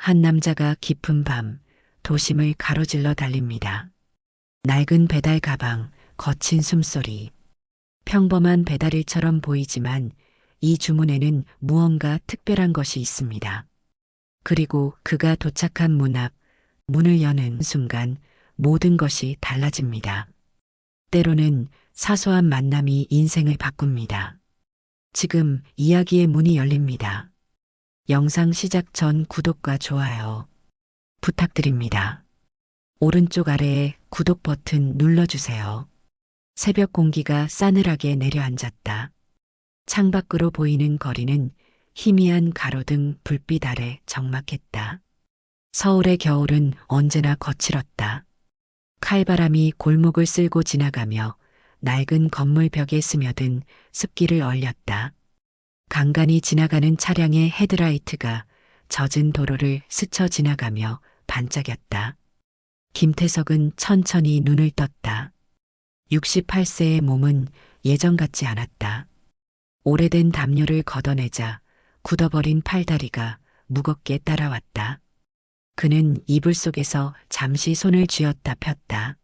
한 남자가 깊은 밤 도심을 가로질러 달립니다. 낡은 배달 가방, 거친 숨소리. 평범한 배달일처럼 보이지만 이 주문에는 무언가 특별한 것이 있습니다. 그리고 그가 도착한 문 앞, 문을 여는 순간 모든 것이 달라집니다. 때로는 사소한 만남이 인생을 바꿉니다. 지금 이야기의 문이 열립니다. 영상 시작 전 구독과 좋아요 부탁드립니다. 오른쪽 아래에 구독 버튼 눌러주세요. 새벽 공기가 싸늘하게 내려앉았다. 창밖으로 보이는 거리는 희미한 가로등 불빛 아래 적막했다. 서울의 겨울은 언제나 거칠었다. 칼바람이 골목을 쓸고 지나가며 낡은 건물 벽에 스며든 습기를 얼렸다. 간간히 지나가는 차량의 헤드라이트가 젖은 도로를 스쳐 지나가며 반짝였다. 김태석은 천천히 눈을 떴다. 68세의 몸은 예전 같지 않았다. 오래된 담요를 걷어내자 굳어버린 팔다리가 무겁게 따라왔다. 그는 이불 속에서 잠시 손을 쥐었다 폈다.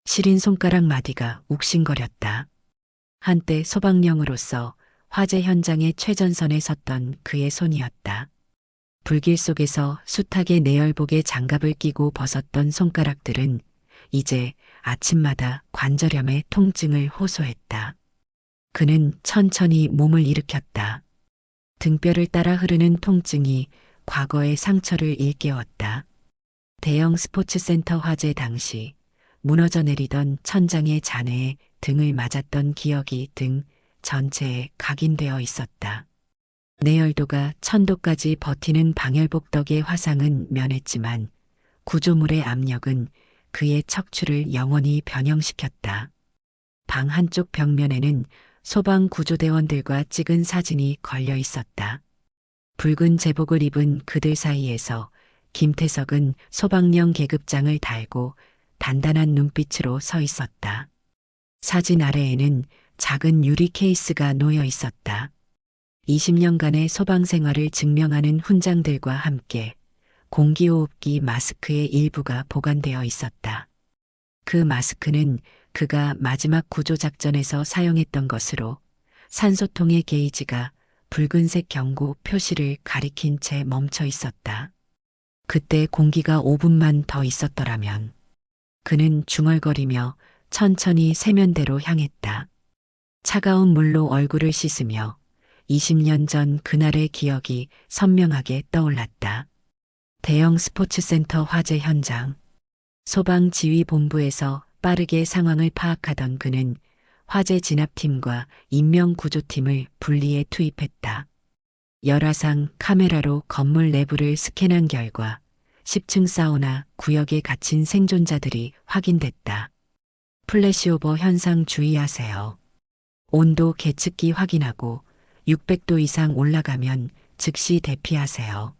시린 손가락 마디가 욱신거렸다. 한때 소방령으로서 화재 현장의 최전선에 섰던 그의 손이었다. 불길 속에서 숱하게 내열복에 장갑을 끼고 벗었던 손가락들은 이제 아침마다 관절염의 통증을 호소했다. 그는 천천히 몸을 일으켰다. 등뼈를 따라 흐르는 통증이 과거의 상처를 일깨웠다. 대형 스포츠센터 화재 당시 무너져 내리던 천장의 잔해에 등을 맞았던 기억이 등 전체에 각인되어 있었다. 내열도가 1000도까지 버티는 방열복 덕의 화상은 면했지만 구조물의 압력은 그의 척추를 영원히 변형시켰다. 방 한쪽 벽면에는 소방구조대원들과 찍은 사진이 걸려 있었다. 붉은 제복을 입은 그들 사이에서 김태석은 소방령 계급장을 달고 단단한 눈빛으로 서 있었다. 사진 아래에는 작은 유리 케이스가 놓여 있었다. 20년간의 소방 생활을 증명하는 훈장들과 함께 공기호흡기 마스크의 일부가 보관되어 있었다. 그 마스크는 그가 마지막 구조작전에서 사용했던 것으로 산소통의 게이지가 붉은색 경고 표시를 가리킨 채 멈춰 있었다. 그때 공기가 5분만 더 있었더라면 그는 중얼거리며 천천히 세면대로 향했다. 차가운 물로 얼굴을 씻으며 20년 전 그날의 기억이 선명하게 떠올랐다. 대형 스포츠센터 화재 현장. 소방지휘본부에서 빠르게 상황을 파악하던 그는 화재 진압팀과 인명구조팀을 분리해 투입했다. 열화상 카메라로 건물 내부를 스캔한 결과 10층 사우나 구역에 갇힌 생존자들이 확인됐다. 플래시오버 현상 주의하세요. 온도 계측기 확인하고 600도 이상 올라가면 즉시 대피하세요.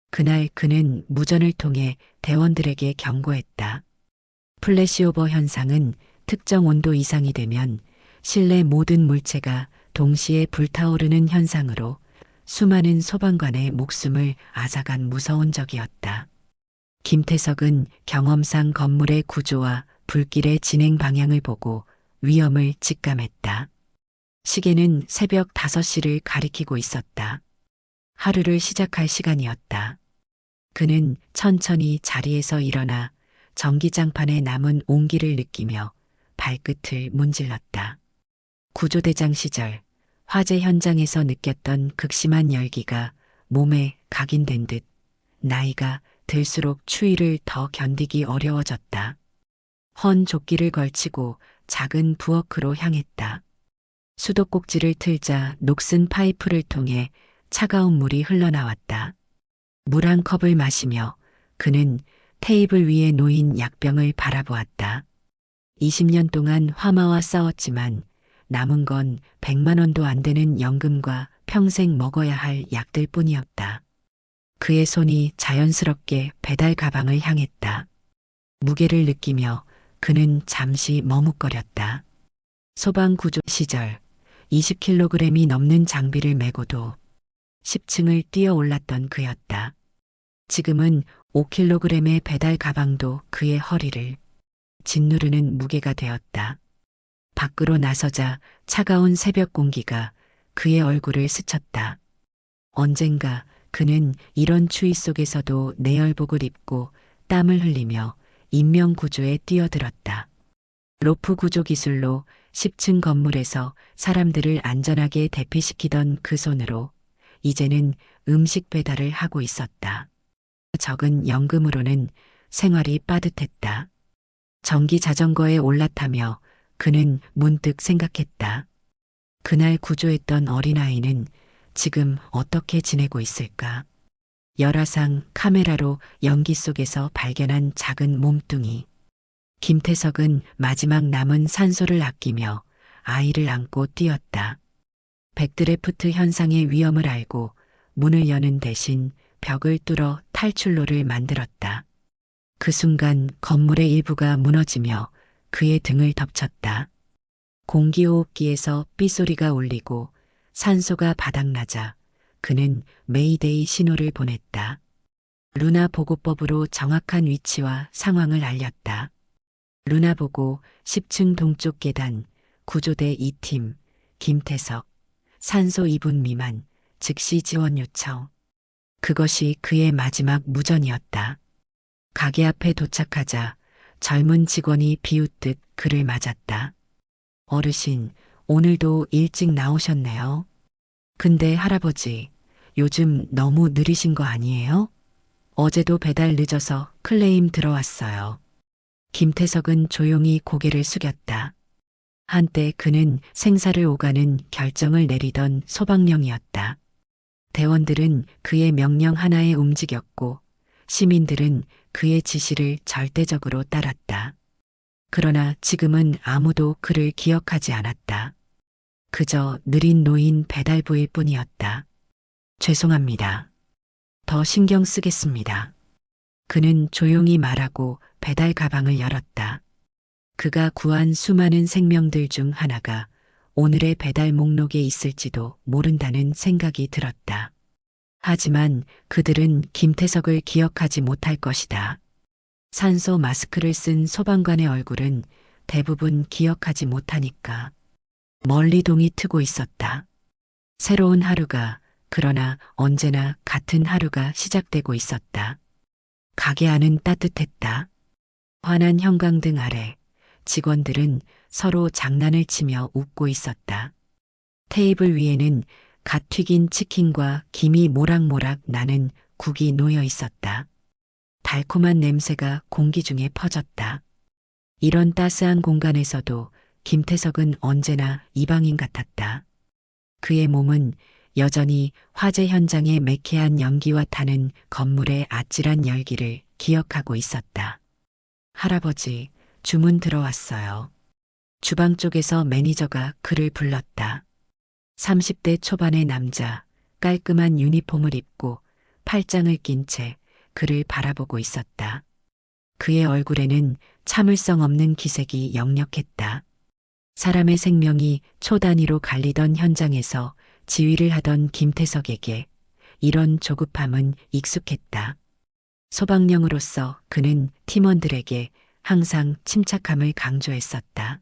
그날 그는 무전을 통해 대원들에게 경고했다. 플래시오버 현상은 특정 온도 이상이 되면 실내 모든 물체가 동시에 불타오르는 현상으로 수많은 소방관의 목숨을 앗아간 무서운 적이었다. 김태석은 경험상 건물의 구조와 불길의 진행 방향을 보고 위험을 직감했다. 시계는 새벽 5시를 가리키고 있었다. 하루를 시작할 시간이었다. 그는 천천히 자리에서 일어나 전기장판에 남은 온기를 느끼며 발끝을 문질렀다. 구조대장 시절 화재 현장에서 느꼈던 극심한 열기가 몸에 각인된 듯 나이가 들수록 추위를 더 견디기 어려워졌다. 헌 조끼를 걸치고 작은 부엌으로 향했다. 수도꼭지를 틀자 녹슨 파이프를 통해 차가운 물이 흘러나왔다. 물 한 컵을 마시며 그는 테이블 위에 놓인 약병을 바라보았다. 20년 동안 화마와 싸웠지만 남은 건 100만 원도 안 되는 연금과 평생 먹어야 할 약들 뿐이었다. 그의 손이 자연스럽게 배달 가방을 향했다. 무게를 느끼며 그는 잠시 머뭇거렸다. 소방구조 시절 20kg이 넘는 장비를 메고도 10층을 뛰어 올랐던 그였다. 지금은 5kg의 배달 가방도 그의 허리를 짓누르는 무게가 되었다. 밖으로 나서자 차가운 새벽 공기가 그의 얼굴을 스쳤다. 언젠가 그는 이런 추위 속에서도 내열복을 입고 땀을 흘리며 인명구조에 뛰어들었다. 로프 구조 기술로 10층 건물에서 사람들을 안전하게 대피시키던 그 손으로 이제는 음식 배달을 하고 있었다. 적은 연금으로는 생활이 빠듯했다. 전기 자전거에 올라타며 그는 문득 생각했다. 그날 구조했던 어린아이는 지금 어떻게 지내고 있을까? 열화상 카메라로 연기 속에서 발견한 작은 몸뚱이. 김태석은 마지막 남은 산소를 아끼며 아이를 안고 뛰었다. 백드래프트 현상의 위험을 알고 문을 여는 대신 벽을 뚫어 탈출로를 만들었다. 그 순간 건물의 일부가 무너지며 그의 등을 덮쳤다. 공기호흡기에서 삐소리가 울리고 산소가 바닥나자 그는 메이데이 신호를 보냈다. 루나 보고법으로 정확한 위치와 상황을 알렸다. 루나 보고 10층 동쪽 계단, 구조대 2팀, 김태석, 산소 2분 미만, 즉시 지원 요청. 그것이 그의 마지막 무전이었다. 가게 앞에 도착하자 젊은 직원이 비웃듯 그를 맞았다. 어르신, 오늘도 일찍 나오셨네요. 근데 할아버지, 요즘 너무 느리신 거 아니에요? 어제도 배달 늦어서 클레임 들어왔어요. 김태석은 조용히 고개를 숙였다. 한때 그는 생사를 오가는 결정을 내리던 소방령이었다. 대원들은 그의 명령 하나에 움직였고 시민들은 그의 지시를 절대적으로 따랐다. 그러나 지금은 아무도 그를 기억하지 않았다. 그저 느린 노인 배달부일 뿐이었다. 죄송합니다. 더 신경 쓰겠습니다. 그는 조용히 말하고 배달 가방을 열었다. 그가 구한 수많은 생명들 중 하나가 오늘의 배달 목록에 있을지도 모른다는 생각이 들었다. 하지만 그들은 김태석을 기억하지 못할 것이다. 산소 마스크를 쓴 소방관의 얼굴은 대부분 기억하지 못하니까. 멀리 동이 트고 있었다. 새로운 하루가, 그러나 언제나 같은 하루가 시작되고 있었다. 가게 안은 따뜻했다. 환한 형광등 아래 직원들은 서로 장난을 치며 웃고 있었다. 테이블 위에는 갓 튀긴 치킨과 김이 모락모락 나는 국이 놓여 있었다. 달콤한 냄새가 공기 중에 퍼졌다. 이런 따스한 공간에서도 김태석은 언제나 이방인 같았다. 그의 몸은 여전히 화재 현장의 매캐한 연기와 타는 건물의 아찔한 열기를 기억하고 있었다. 할아버지, 주문 들어왔어요. 주방 쪽에서 매니저가 그를 불렀다. 30대 초반의 남자, 깔끔한 유니폼을 입고 팔짱을 낀 채 그를 바라보고 있었다. 그의 얼굴에는 참을성 없는 기색이 역력했다. 사람의 생명이 초 단위로 갈리던 현장에서 지휘를 하던 김태석에게 이런 조급함은 익숙했다. 소방령으로서 그는 팀원들에게 항상 침착함을 강조했었다.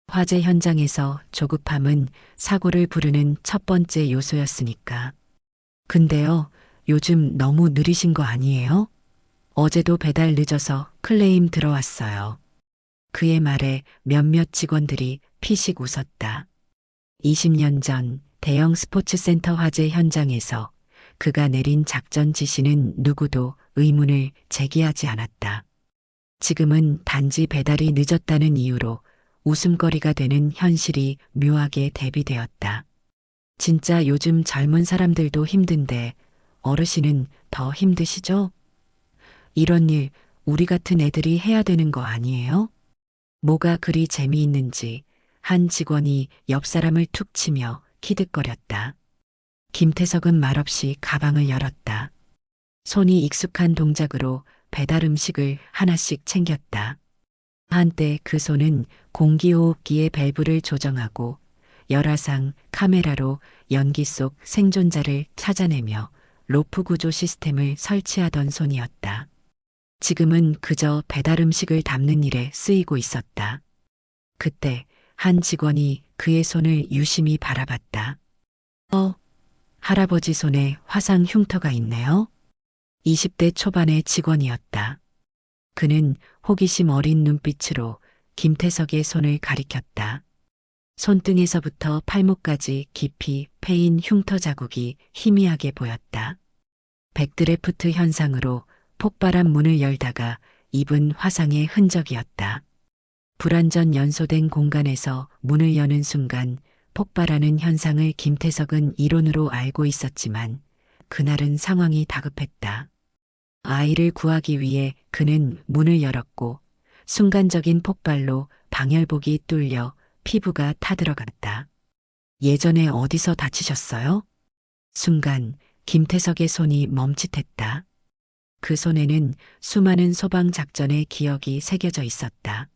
화재 현장에서 조급함은 사고를 부르는 첫 번째 요소였으니까. 근데요, 요즘 너무 느리신 거 아니에요? 어제도 배달 늦어서 클레임 들어왔어요. 그의 말에 몇몇 직원들이 피식 웃었다. 20년 전 대형 스포츠센터 화재 현장에서 그가 내린 작전 지시는 누구도 의문을 제기하지 않았다. 지금은 단지 배달이 늦었다는 이유로 웃음거리가 되는 현실이 묘하게 대비되었다. 진짜 요즘 젊은 사람들도 힘든데 어르신은 더 힘드시죠? 이런 일 우리 같은 애들이 해야 되는 거 아니에요? 뭐가 그리 재미있는지 한 직원이 옆 사람을 툭 치며 키득거렸다. 김태석은 말없이 가방을 열었다. 손이 익숙한 동작으로 배달 음식을 하나씩 챙겼다. 한때 그 손은 공기호흡기의 밸브를 조정하고 열화상 카메라로 연기 속 생존자를 찾아내며 로프 구조 시스템을 설치하던 손이었다. 지금은 그저 배달 음식을 담는 일에 쓰이고 있었다. 그때 한 직원이 그의 손을 유심히 바라봤다. 할아버지 손에 화상 흉터가 있네요. 20대 초반의 직원이었다. 그는 호기심 어린 눈빛으로 김태석의 손을 가리켰다. 손등에서부터 팔목까지 깊이 패인 흉터 자국이 희미하게 보였다. 백드래프트 현상으로 폭발한 문을 열다가 입은 화상의 흔적이었다. 불완전 연소된 공간에서 문을 여는 순간 폭발하는 현상을 김태석은 이론으로 알고 있었지만 그날은 상황이 다급했다. 아이를 구하기 위해 그는 문을 열었고 순간적인 폭발로 방열복이 뚫려 피부가 타들어갔다. 예전에 어디서 다치셨어요? 순간 김태석의 손이 멈칫했다. 그 손에는 수많은 소방작전의 기억이 새겨져 있었다.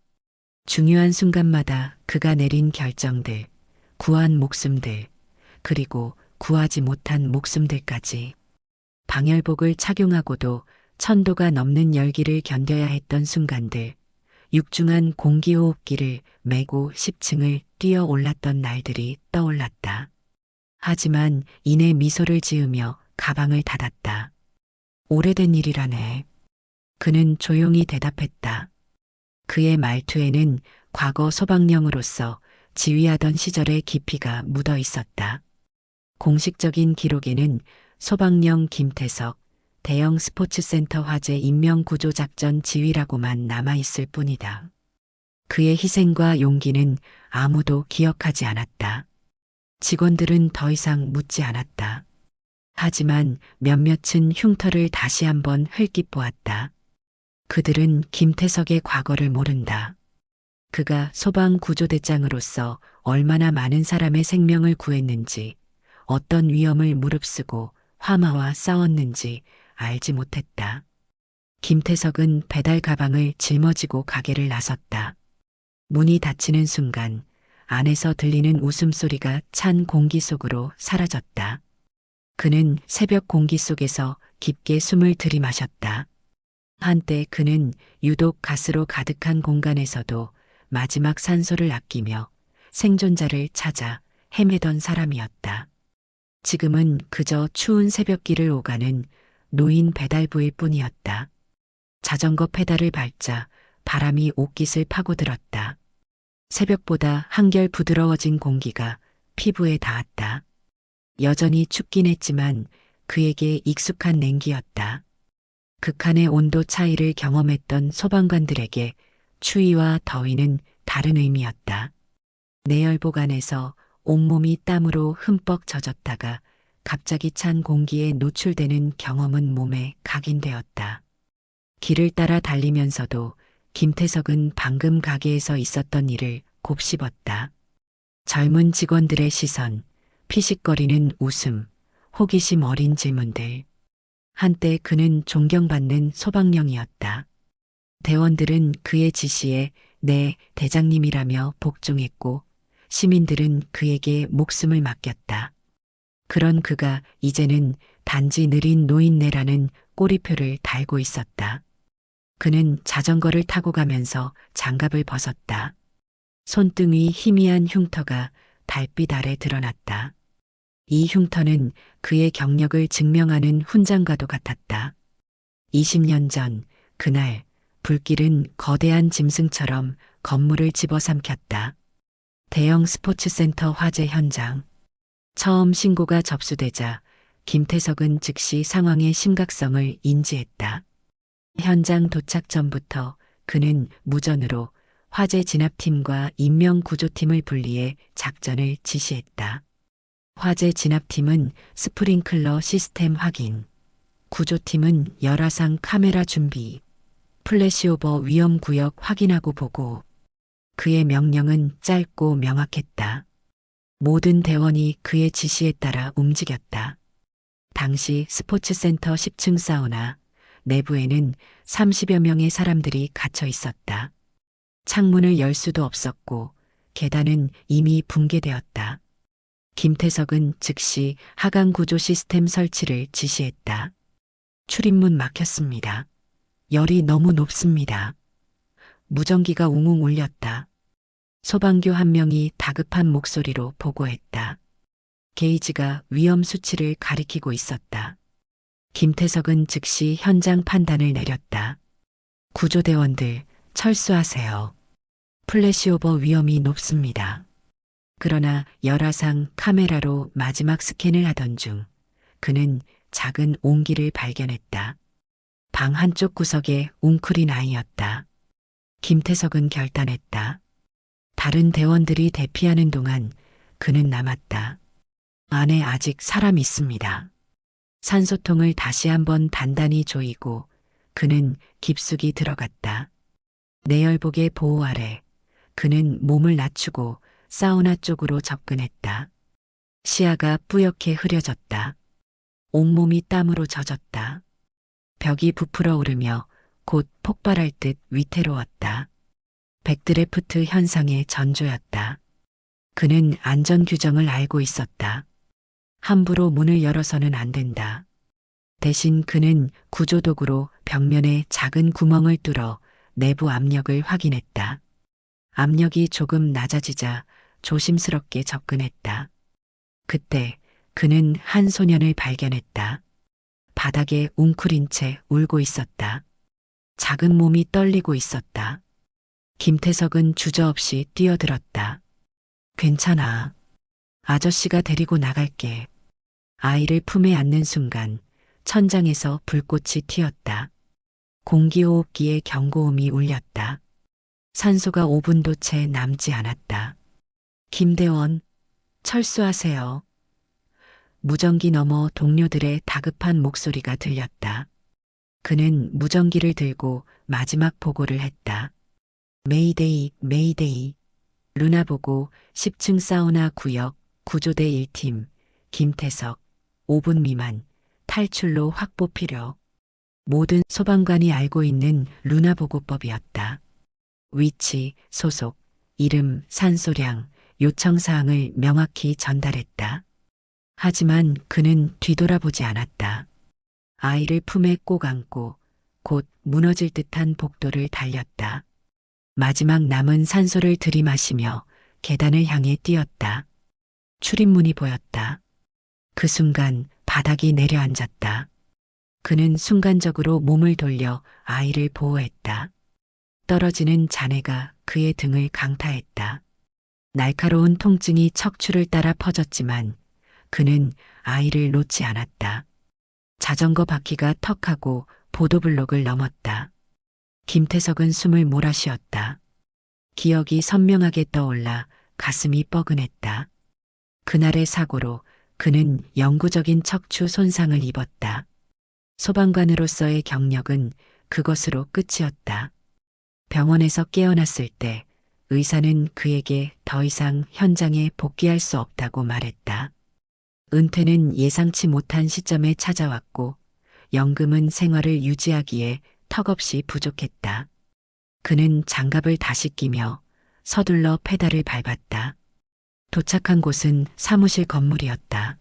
중요한 순간마다 그가 내린 결정들, 구한 목숨들, 그리고 구하지 못한 목숨들까지. 방열복을 착용하고도 1000도가 넘는 열기를 견뎌야 했던 순간들, 육중한 공기호흡기를 메고 10층을 뛰어 올랐던 날들이 떠올랐다. 하지만 이내 미소를 지으며 가방을 닫았다. 오래된 일이라네. 그는 조용히 대답했다. 그의 말투에는 과거 소방령으로서 지휘하던 시절의 깊이가 묻어 있었다. 공식적인 기록에는 소방령 김태석, 대형 스포츠센터 화재 인명구조작전 지휘라고만 남아있을 뿐이다. 그의 희생과 용기는 아무도 기억하지 않았다. 직원들은 더 이상 묻지 않았다. 하지만 몇몇은 흉터를 다시 한번 흘낏 보았다. 그들은 김태석의 과거를 모른다. 그가 소방구조대장으로서 얼마나 많은 사람의 생명을 구했는지, 어떤 위험을 무릅쓰고 화마와 싸웠는지 알지 못했다. 김태석은 배달 가방을 짊어지고 가게를 나섰다. 문이 닫히는 순간 안에서 들리는 웃음소리가 찬 공기 속으로 사라졌다. 그는 새벽 공기 속에서 깊게 숨을 들이마셨다. 한때 그는 유독 가스로 가득한 공간에서도 마지막 산소를 아끼며 생존자를 찾아 헤매던 사람이었다. 지금은 그저 추운 새벽길을 오가는 노인 배달부일 뿐이었다. 자전거 페달을 밟자 바람이 옷깃을 파고들었다. 새벽보다 한결 부드러워진 공기가 피부에 닿았다. 여전히 춥긴 했지만 그에게 익숙한 냉기였다. 극한의 온도 차이를 경험했던 소방관들에게 추위와 더위는 다른 의미였다. 내열복 안에서 온몸이 땀으로 흠뻑 젖었다가 갑자기 찬 공기에 노출되는 경험은 몸에 각인되었다. 길을 따라 달리면서도 김태석은 방금 가게에서 있었던 일을 곱씹었다. 젊은 직원들의 시선, 피식거리는 웃음, 호기심 어린 질문들. 한때 그는 존경받는 소방령이었다. 대원들은 그의 지시에 네, 대장님이라며 복종했고 시민들은 그에게 목숨을 맡겼다. 그런 그가 이제는 단지 느린 노인네라는 꼬리표를 달고 있었다. 그는 자전거를 타고 가면서 장갑을 벗었다. 손등 위 희미한 흉터가 달빛 아래 드러났다. 이 흉터는 그의 경력을 증명하는 훈장과도 같았다. 20년 전 그날 불길은 거대한 짐승처럼 건물을 집어삼켰다. 대형 스포츠센터 화재 현장. 처음 신고가 접수되자 김태석은 즉시 상황의 심각성을 인지했다. 현장 도착 전부터 그는 무전으로 화재 진압팀과 인명구조팀을 분리해 작전을 지시했다. 화재 진압팀은 스프링클러 시스템 확인, 구조팀은 열화상 카메라 준비, 플래시오버 위험구역 확인하고 보고. 그의 명령은 짧고 명확했다. 모든 대원이 그의 지시에 따라 움직였다. 당시 스포츠센터 10층 사우나 내부에는 30여 명의 사람들이 갇혀 있었다. 창문을 열 수도 없었고 계단은 이미 붕괴되었다. 김태석은 즉시 하강 구조 시스템 설치를 지시했다. 출입문 막혔습니다. 열이 너무 높습니다. 무전기가 웅웅 울렸다. 소방교 한 명이 다급한 목소리로 보고했다. 게이지가 위험 수치를 가리키고 있었다. 김태석은 즉시 현장 판단을 내렸다. 구조대원들 철수하세요. 플래시오버 위험이 높습니다. 그러나 열화상 카메라로 마지막 스캔을 하던 중 그는 작은 옹기를 발견했다. 방 한쪽 구석에 웅크린 아이였다. 김태석은 결단했다. 다른 대원들이 대피하는 동안 그는 남았다. 안에 아직 사람 있습니다. 산소통을 다시 한번 단단히 조이고 그는 깊숙이 들어갔다. 내열복의 보호 아래 그는 몸을 낮추고 사우나 쪽으로 접근했다. 시야가 뿌옇게 흐려졌다. 온몸이 땀으로 젖었다. 벽이 부풀어 오르며 곧 폭발할 듯 위태로웠다. 백드래프트 현상의 전조였다. 그는 안전 규정을 알고 있었다. 함부로 문을 열어서는 안 된다. 대신 그는 구조도구로 벽면에 작은 구멍을 뚫어 내부 압력을 확인했다. 압력이 조금 낮아지자 조심스럽게 접근했다. 그때 그는 한 소년을 발견했다. 바닥에 웅크린 채 울고 있었다. 작은 몸이 떨리고 있었다. 김태석은 주저없이 뛰어들었다. 괜찮아. 아저씨가 데리고 나갈게. 아이를 품에 안는 순간 천장에서 불꽃이 튀었다. 공기호흡기에 경고음이 울렸다. 산소가 5분도 채 남지 않았다. 김대원, 철수하세요. 무전기 너머 동료들의 다급한 목소리가 들렸다. 그는 무전기를 들고 마지막 보고를 했다. 메이데이, 메이데이. 루나 보고 10층 사우나 구역 구조대 1팀 김태석 5분 미만 탈출로 확보 필요. 모든 소방관이 알고 있는 루나 보고법이었다. 위치, 소속, 이름, 산소량, 요청사항을 명확히 전달했다. 하지만 그는 뒤돌아보지 않았다. 아이를 품에 꼭 안고 곧 무너질 듯한 복도를 달렸다. 마지막 남은 산소를 들이마시며 계단을 향해 뛰었다. 출입문이 보였다. 그 순간 바닥이 내려앉았다. 그는 순간적으로 몸을 돌려 아이를 보호했다. 떨어지는 잔해가 그의 등을 강타했다. 날카로운 통증이 척추를 따라 퍼졌지만 그는 아이를 놓지 않았다. 자전거 바퀴가 턱하고 보도블록을 넘었다. 김태석은 숨을 몰아쉬었다. 기억이 선명하게 떠올라 가슴이 뻐근했다. 그날의 사고로 그는 영구적인 척추 손상을 입었다. 소방관으로서의 경력은 그것으로 끝이었다. 병원에서 깨어났을 때 의사는 그에게 더 이상 현장에 복귀할 수 없다고 말했다. 은퇴는 예상치 못한 시점에 찾아왔고 연금은 생활을 유지하기에 턱없이 부족했다. 그는 장갑을 다시 끼며 서둘러 페달을 밟았다. 도착한 곳은 사무실 건물이었다.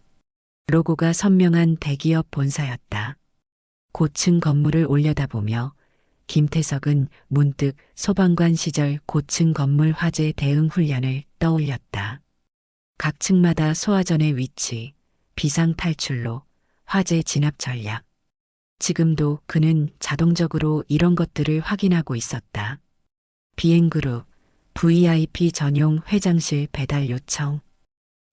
로고가 선명한 대기업 본사였다. 고층 건물을 올려다보며 김태석은 문득 소방관 시절 고층 건물 화재 대응 훈련을 떠올렸다. 각 층마다 소화전의 위치, 비상 탈출로, 화재 진압 전략. 지금도 그는 자동적으로 이런 것들을 확인하고 있었다. 비행그룹, VIP 전용 회장실 배달 요청.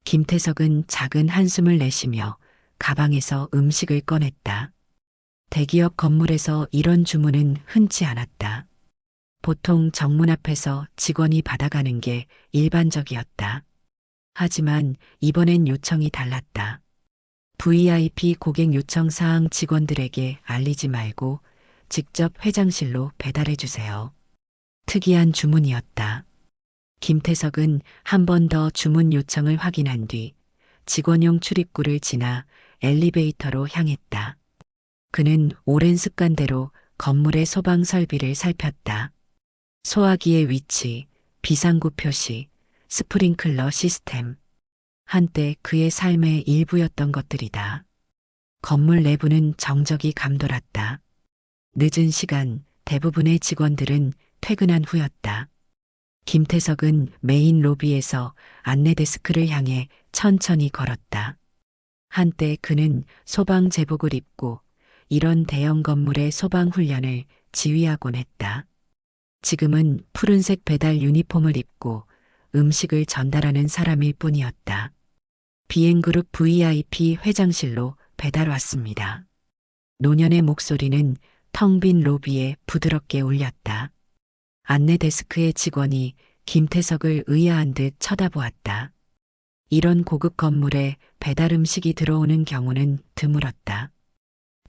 김태석은 작은 한숨을 내쉬며 가방에서 음식을 꺼냈다. 대기업 건물에서 이런 주문은 흔치 않았다. 보통 정문 앞에서 직원이 받아가는 게 일반적이었다. 하지만 이번엔 요청이 달랐다. VIP 고객 요청 사항 직원들에게 알리지 말고 직접 회장실로 배달해 주세요. 특이한 주문이었다. 김태석은 한 번 더 주문 요청을 확인한 뒤 직원용 출입구를 지나 엘리베이터로 향했다. 그는 오랜 습관대로 건물의 소방 설비를 살폈다. 소화기의 위치, 비상구 표시, 스프링클러 시스템. 한때 그의 삶의 일부였던 것들이다. 건물 내부는 정적이 감돌았다. 늦은 시간 대부분의 직원들은 퇴근한 후였다. 김태석은 메인 로비에서 안내 데스크를 향해 천천히 걸었다. 한때 그는 소방 제복을 입고 이런 대형 건물의 소방 훈련을 지휘하곤 했다. 지금은 푸른색 배달 유니폼을 입고 음식을 전달하는 사람일 뿐이었다. 비행그룹 VIP 회장실로 배달 왔습니다. 노년의 목소리는 텅 빈 로비에 부드럽게 울렸다. 안내 데스크의 직원이 김태석을 의아한 듯 쳐다보았다. 이런 고급 건물에 배달 음식이 들어오는 경우는 드물었다.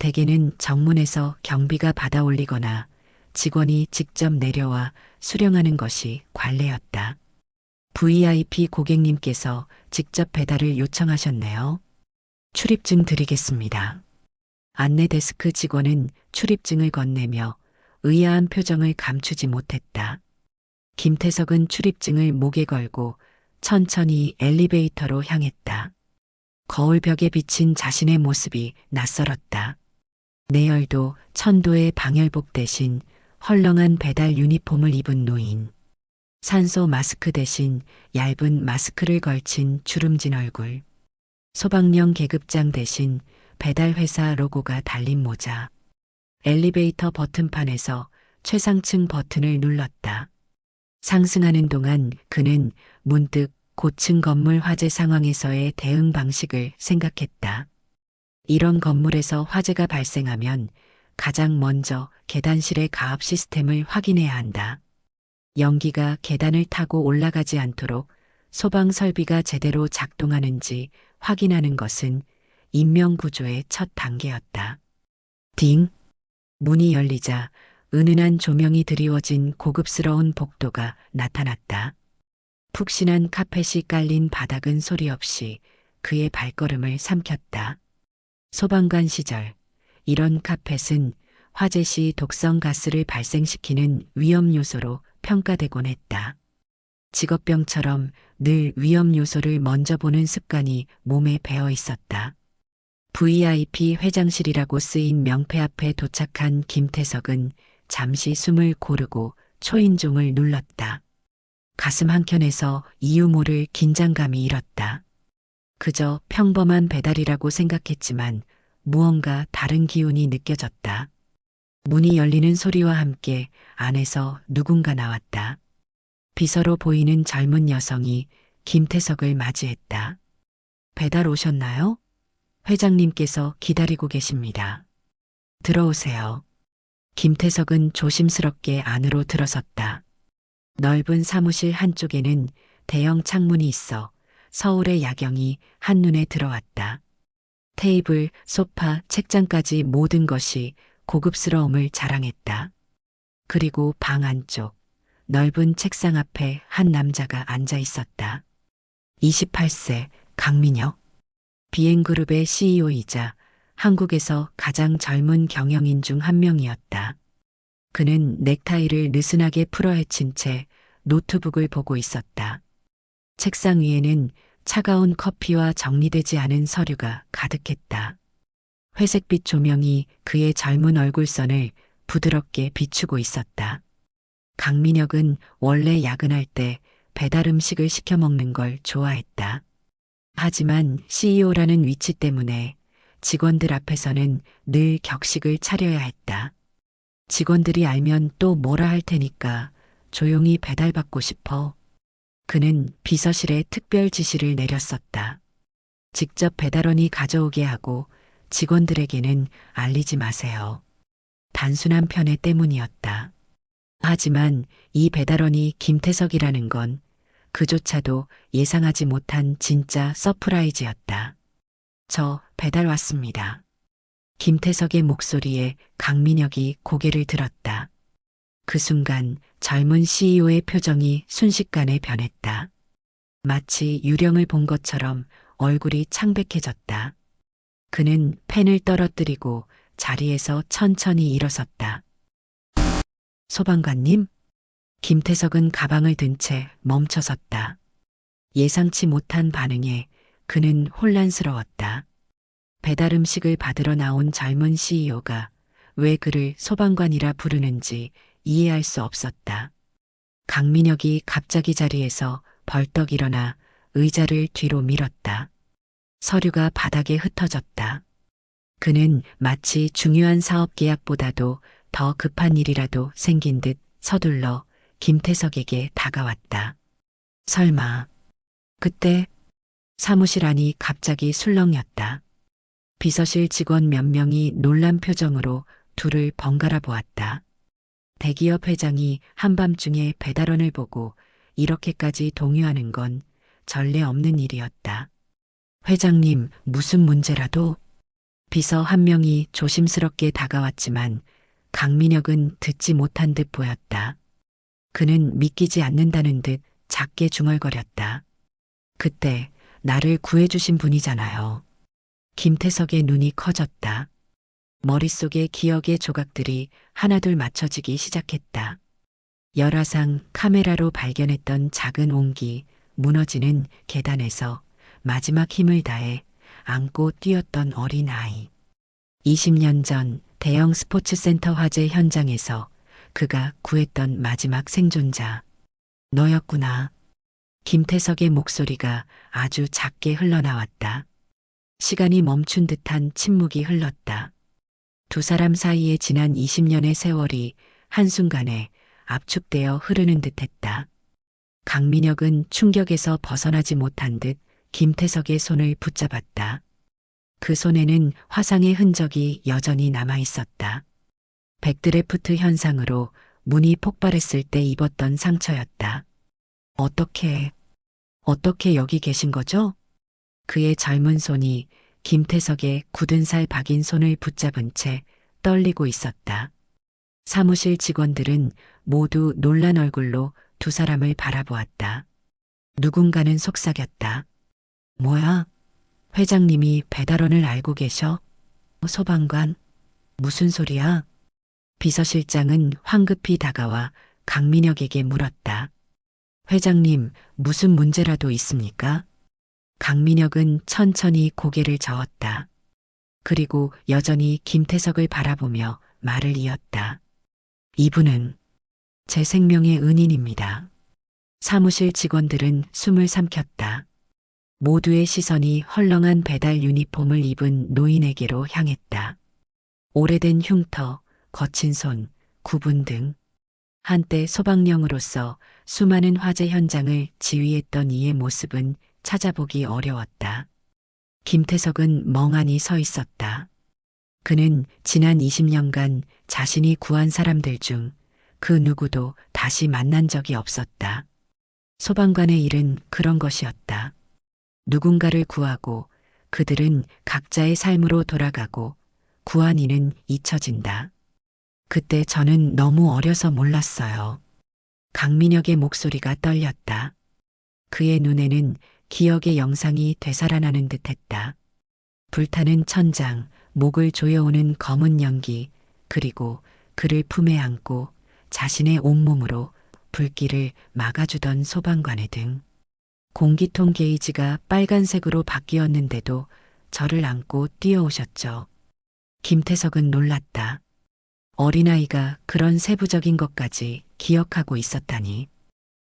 대개는 정문에서 경비가 받아 올리거나 직원이 직접 내려와 수령하는 것이 관례였다. VIP 고객님께서 직접 배달을 요청하셨네요. 출입증 드리겠습니다. 안내 데스크 직원은 출입증을 건네며 의아한 표정을 감추지 못했다. 김태석은 출입증을 목에 걸고 천천히 엘리베이터로 향했다. 거울 벽에 비친 자신의 모습이 낯설었다. 내열도 천도의 방열복 대신 헐렁한 배달 유니폼을 입은 노인. 산소 마스크 대신 얇은 마스크를 걸친 주름진 얼굴. 소방령 계급장 대신 배달 회사 로고가 달린 모자. 엘리베이터 버튼판에서 최상층 버튼을 눌렀다. 상승하는 동안 그는 문득 고층 건물 화재 상황에서의 대응 방식을 생각했다. 이런 건물에서 화재가 발생하면 가장 먼저 계단실의 가압 시스템을 확인해야 한다. 연기가 계단을 타고 올라가지 않도록 소방 설비가 제대로 작동하는지 확인하는 것은 인명구조의 첫 단계였다. 딩! 문이 열리자 은은한 조명이 드리워진 고급스러운 복도가 나타났다. 푹신한 카펫이 깔린 바닥은 소리 없이 그의 발걸음을 삼켰다. 소방관 시절 이런 카펫은 화재 시 독성 가스를 발생시키는 위험 요소로 평가되곤 했다. 직업병처럼 늘 위험 요소를 먼저 보는 습관이 몸에 배어 있었다. VIP 회장실이라고 쓰인 명패 앞에 도착한 김태석은 잠시 숨을 고르고 초인종을 눌렀다. 가슴 한켠에서 이유 모를 긴장감이 일었다. 그저 평범한 배달이라고 생각했지만 무언가 다른 기운이 느껴졌다. 문이 열리는 소리와 함께 안에서 누군가 나왔다. 비서로 보이는 젊은 여성이 김태석을 맞이했다. 배달 오셨나요? 회장님께서 기다리고 계십니다. 들어오세요. 김태석은 조심스럽게 안으로 들어섰다. 넓은 사무실 한쪽에는 대형 창문이 있어 서울의 야경이 한눈에 들어왔다. 테이블, 소파, 책장까지 모든 것이 고급스러움을 자랑했다. 그리고 방 안쪽, 넓은 책상 앞에 한 남자가 앉아 있었다. 28세 강민혁. 비행그룹의 CEO이자 한국에서 가장 젊은 경영인 중 한 명이었다. 그는 넥타이를 느슨하게 풀어헤친 채 노트북을 보고 있었다. 책상 위에는 차가운 커피와 정리되지 않은 서류가 가득했다. 회색빛 조명이 그의 젊은 얼굴선을 부드럽게 비추고 있었다. 강민혁은 원래 야근할 때 배달 음식을 시켜 먹는 걸 좋아했다. 하지만 CEO라는 위치 때문에 직원들 앞에서는 늘 격식을 차려야 했다. 직원들이 알면 또 뭐라 할 테니까 조용히 배달받고 싶어. 그는 비서실에 특별 지시를 내렸었다. 직접 배달원이 가져오게 하고 직원들에게는 알리지 마세요. 단순한 편애 때문이었다. 하지만 이 배달원이 김태석이라는 건 그조차도 예상하지 못한 진짜 서프라이즈였다. 저 배달 왔습니다. 김태석의 목소리에 강민혁이 고개를 들었다. 그 순간 젊은 CEO의 표정이 순식간에 변했다. 마치 유령을 본 것처럼 얼굴이 창백해졌다. 그는 펜을 떨어뜨리고 자리에서 천천히 일어섰다. 소방관님? 김태석은 가방을 든 채 멈춰섰다. 예상치 못한 반응에 그는 혼란스러웠다. 배달 음식을 받으러 나온 젊은 CEO가 왜 그를 소방관이라 부르는지 이해할 수 없었다. 강민혁이 갑자기 자리에서 벌떡 일어나 의자를 뒤로 밀었다. 서류가 바닥에 흩어졌다. 그는 마치 중요한 사업 계약보다도 더 급한 일이라도 생긴 듯 서둘러 김태석에게 다가왔다. 설마, 그때 사무실 안이 갑자기 술렁였다. 비서실 직원 몇 명이 놀란 표정으로 둘을 번갈아 보았다. 대기업 회장이 한밤중에 배달원을 보고 이렇게까지 동요하는 건 전례 없는 일이었다. 회장님, 무슨 문제라도? 비서 한 명이 조심스럽게 다가왔지만 강민혁은 듣지 못한 듯 보였다. 그는 믿기지 않는다는 듯 작게 중얼거렸다. 그때 나를 구해주신 분이잖아요. 김태석의 눈이 커졌다. 머릿속에 기억의 조각들이 하나둘 맞춰지기 시작했다. 열화상 카메라로 발견했던 작은 옹기, 무너지는 계단에서 마지막 힘을 다해 안고 뛰었던 어린 아이. 20년 전 대형 스포츠센터 화재 현장에서 그가 구했던 마지막 생존자. 너였구나. 김태석의 목소리가 아주 작게 흘러나왔다. 시간이 멈춘 듯한 침묵이 흘렀다. 두 사람 사이에 지난 20년의 세월이 한순간에 압축되어 흐르는 듯했다. 강민혁은 충격에서 벗어나지 못한 듯 김태석의 손을 붙잡았다. 그 손에는 화상의 흔적이 여전히 남아 있었다. 백드래프트 현상으로 문이 폭발했을 때 입었던 상처였다. 어떻게 여기 계신 거죠? 그의 젊은 손이 김태석의 굳은 살 박인 손을 붙잡은 채 떨리고 있었다. 사무실 직원들은 모두 놀란 얼굴로 두 사람을 바라보았다. 누군가는 속삭였다. 뭐야? 회장님이 배달원을 알고 계셔? 소방관? 무슨 소리야? 비서실장은 황급히 다가와 강민혁에게 물었다. 회장님, 무슨 문제라도 있습니까? 강민혁은 천천히 고개를 저었다. 그리고 여전히 김태석을 바라보며 말을 이었다. 이분은 제 생명의 은인입니다. 사무실 직원들은 숨을 삼켰다. 모두의 시선이 헐렁한 배달 유니폼을 입은 노인에게로 향했다. 오래된 흉터, 거친 손, 구분 등 한때 소방령으로서 수많은 화재 현장을 지휘했던 이의 모습은 찾아보기 어려웠다. 김태석은 멍하니 서 있었다. 그는 지난 20년간 자신이 구한 사람들 중 그 누구도 다시 만난 적이 없었다. 소방관의 일은 그런 것이었다. 누군가를 구하고 그들은 각자의 삶으로 돌아가고 구한 이는 잊혀진다. 그때 저는 너무 어려서 몰랐어요. 강민혁의 목소리가 떨렸다. 그의 눈에는 기억의 영상이 되살아나는 듯했다. 불타는 천장, 목을 조여오는 검은 연기, 그리고 그를 품에 안고 자신의 온몸으로 불길을 막아주던 소방관의 등. 공기통 게이지가 빨간색으로 바뀌었는데도 저를 안고 뛰어오셨죠. 김태석은 놀랐다. 어린아이가 그런 세부적인 것까지 기억하고 있었다니.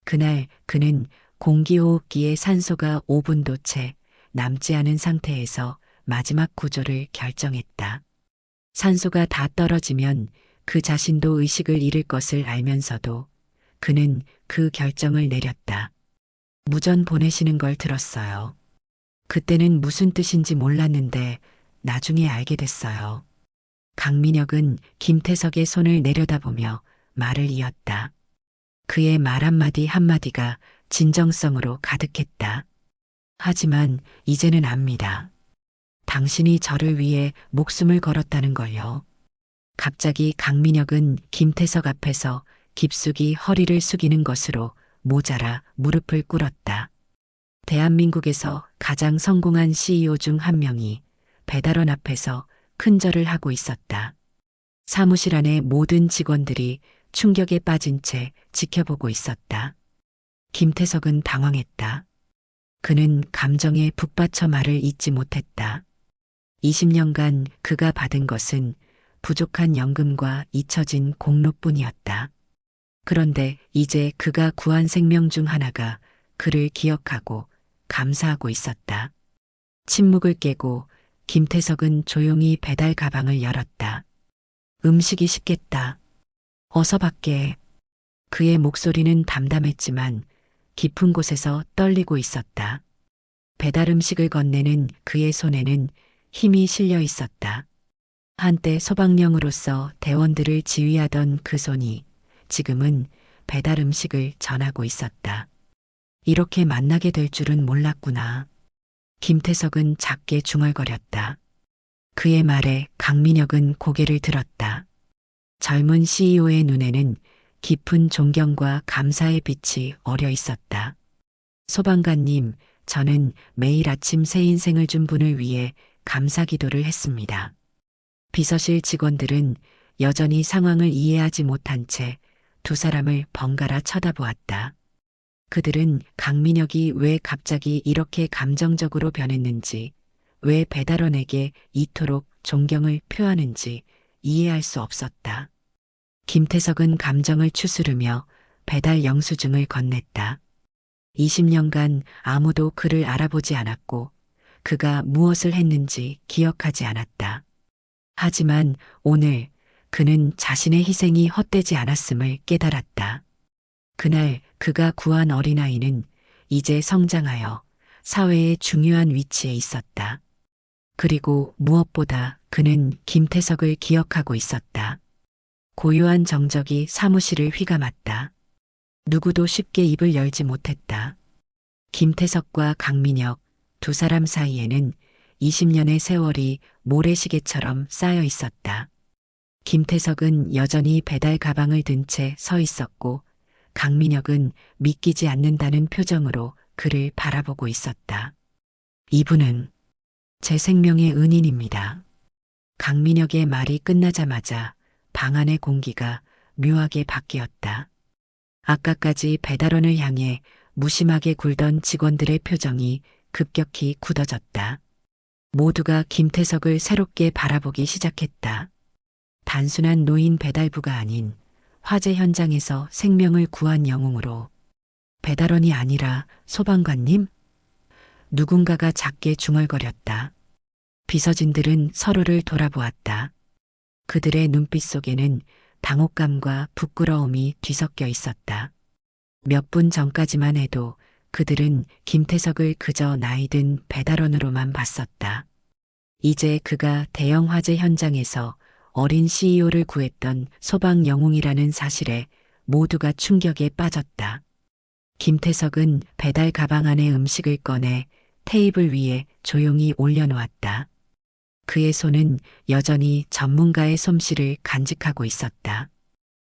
그날 그는 공기호흡기에 산소가 5분도 채 남지 않은 상태에서 마지막 구조를 결정했다. 산소가 다 떨어지면 그 자신도 의식을 잃을 것을 알면서도 그는 그 결정을 내렸다. 무전 보내시는 걸 들었어요. 그때는 무슨 뜻인지 몰랐는데 나중에 알게 됐어요. 강민혁은 김태석의 손을 내려다보며 말을 이었다. 그의 말 한마디 한마디가 진정성으로 가득했다. 하지만 이제는 압니다. 당신이 저를 위해 목숨을 걸었다는 걸요. 갑자기 강민혁은 김태석 앞에서 깊숙이 허리를 숙이는 것으로 모자라 무릎을 꿇었다. 대한민국에서 가장 성공한 CEO 중 한 명이 배달원 앞에서 큰 절을 하고 있었다. 사무실 안의 모든 직원들이 충격에 빠진 채 지켜보고 있었다. 김태석은 당황했다. 그는 감정에 북받쳐 말을 잇지 못했다. 20년간 그가 받은 것은 부족한 연금과 잊혀진 공로뿐이었다. 그런데 이제 그가 구한 생명 중 하나가 그를 기억하고 감사하고 있었다. 침묵을 깨고 김태석은 조용히 배달 가방을 열었다. 음식이 식겠다. 어서 밖에. 그의 목소리는 담담했지만 깊은 곳에서 떨리고 있었다. 배달 음식을 건네는 그의 손에는 힘이 실려 있었다. 한때 소방령으로서 대원들을 지휘하던 그 손이 지금은 배달 음식을 전하고 있었다. 이렇게 만나게 될 줄은 몰랐구나. 김태석은 작게 중얼거렸다. 그의 말에 강민혁은 고개를 들었다. 젊은 CEO의 눈에는 깊은 존경과 감사의 빛이 어려 있었다. 소방관님, 저는 매일 아침 새 인생을 준 분을 위해 감사 기도를 했습니다. 비서실 직원들은 여전히 상황을 이해하지 못한 채 두 사람을 번갈아 쳐다보았다. 그들은 강민혁이 왜 갑자기 이렇게 감정적으로 변했는지, 왜 배달원에게 이토록 존경을 표하는지 이해할 수 없었다. 김태석은 감정을 추스르며 배달 영수증을 건넸다. 20년간 아무도 그를 알아보지 않았고 그가 무엇을 했는지 기억하지 않았다. 하지만 오늘 그는 자신의 희생이 헛되지 않았음을 깨달았다. 그날 그가 구한 어린아이는 이제 성장하여 사회의 중요한 위치에 있었다. 그리고 무엇보다 그는 김태석을 기억하고 있었다. 고요한 정적이 사무실을 휘감았다. 누구도 쉽게 입을 열지 못했다. 김태석과 강민혁 두 사람 사이에는 20년의 세월이 모래시계처럼 쌓여 있었다. 김태석은 여전히 배달 가방을 든 채 서 있었고 강민혁은 믿기지 않는다는 표정으로 그를 바라보고 있었다. 이분은 제 생명의 은인입니다. 강민혁의 말이 끝나자마자 방 안의 공기가 묘하게 바뀌었다. 아까까지 배달원을 향해 무심하게 굴던 직원들의 표정이 급격히 굳어졌다. 모두가 김태석을 새롭게 바라보기 시작했다. 단순한 노인 배달부가 아닌 화재 현장에서 생명을 구한 영웅으로. 배달원이 아니라 소방관님? 누군가가 작게 중얼거렸다. 비서진들은 서로를 돌아보았다. 그들의 눈빛 속에는 당혹감과 부끄러움이 뒤섞여 있었다. 몇 분 전까지만 해도 그들은 김태석을 그저 나이든 배달원으로만 봤었다. 이제 그가 대형 화재 현장에서 어린 CEO를 구했던 소방 영웅이라는 사실에 모두가 충격에 빠졌다. 김태석은 배달 가방 안에 음식을 꺼내 테이블 위에 조용히 올려놓았다. 그의 손은 여전히 전문가의 솜씨를 간직하고 있었다.